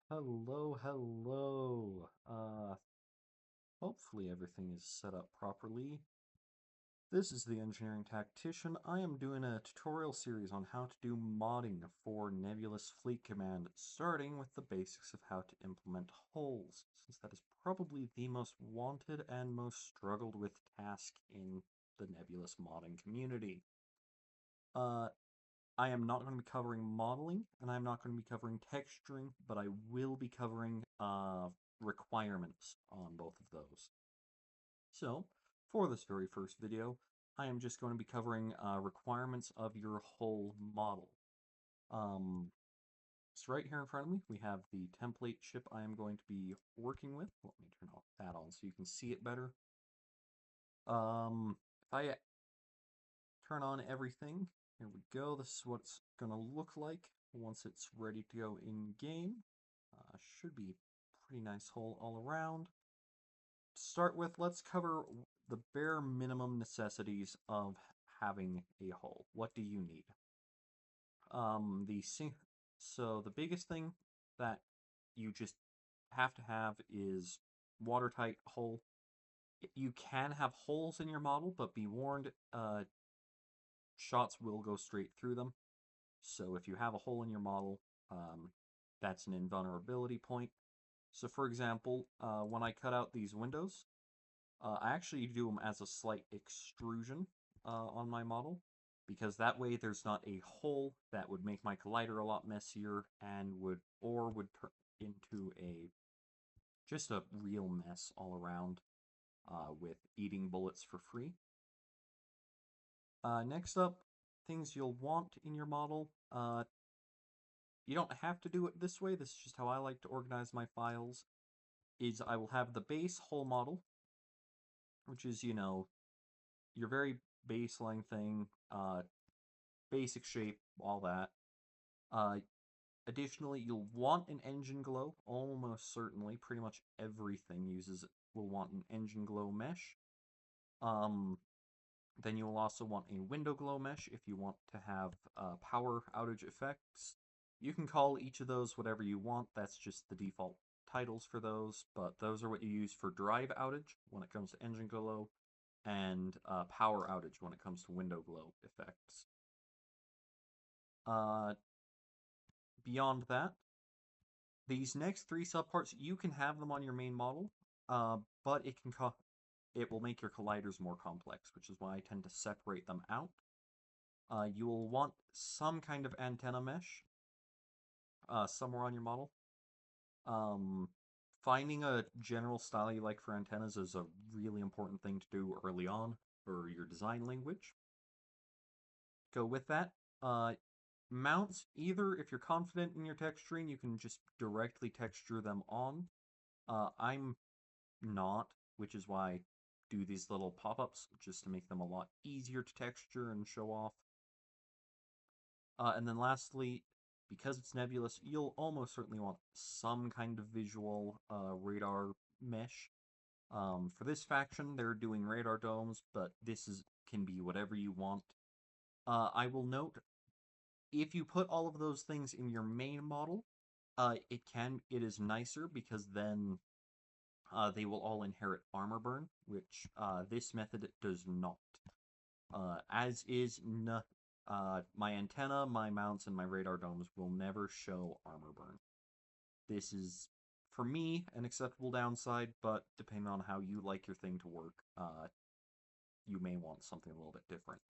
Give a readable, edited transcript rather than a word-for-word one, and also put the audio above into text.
Hello, hello. Hopefully everything is set up properly. This is the Engineering Tactician. I am doing a tutorial series on how to do modding for Nebulous Fleet Command, starting with the basics of how to implement holes, since that is probably the most wanted and most struggled with task in the Nebulous modding community. Uh, I am not going to be covering modeling, and I'm not going to be covering texturing, but I will be covering requirements on both of those. So, for this very first video, I am just going to be covering requirements of your whole model. Um, so right here in front of me, we have the template ship I am going to be working with. Let me turn that on so you can see it better. If I turn on everything. Here we go. This is what it's going to look like once it's ready to go in game. Should be pretty nice hole all around. To start with, let's cover the bare minimum necessities of having a hole. What do you need? So the biggest thing that you just have to have is watertight hole. You can have holes in your model, but be warned, shots will go straight through them. So if you have a hole in your model, that's an invulnerability point. So for example, when I cut out these windows, I actually do them as a slight extrusion on my model, because that way there's not a hole that would make my collider a lot messier and would turn into a just a real mess all around with eating bullets for free. Next up, things you'll want in your model. You don't have to do it this way, this is just how I like to organize my files, is I will have the base whole model, which is, your very baseline thing, basic shape, all that. Uh, Additionally, you'll want an engine glow, almost certainly, pretty much everything will want an engine glow mesh. Um, then you will also want a window glow mesh if you want to have power outage effects. You can call each of those whatever you want, that's just the default titles for those, but those are what you use for drive outage when it comes to engine glow, and power outage when it comes to window glow effects. Uh, Beyond that, these next three subparts, you can have them on your main model, but it will make your colliders more complex, which is why I tend to separate them out. You will want some kind of antenna mesh somewhere on your model. Um, Finding a general style you like for antennas is a really important thing to do early on for your design language. Go with that. Mounts, either if you're confident in your texturing, you can just directly texture them on. I'm not, which is why I do these little pop-ups, just to make them a lot easier to texture and show off. And then lastly, because it's nebulous, you'll almost certainly want some kind of visual radar mesh. For this faction, they're doing radar domes, but can be whatever you want. I will note, if you put all of those things in your main model, it is nicer because then they will all inherit armor burn, which this method does not. As is, my antenna, my mounts, and my radar domes will never show armor burn. This is, for me, an acceptable downside, but depending on how you like your thing to work, you may want something a little bit different.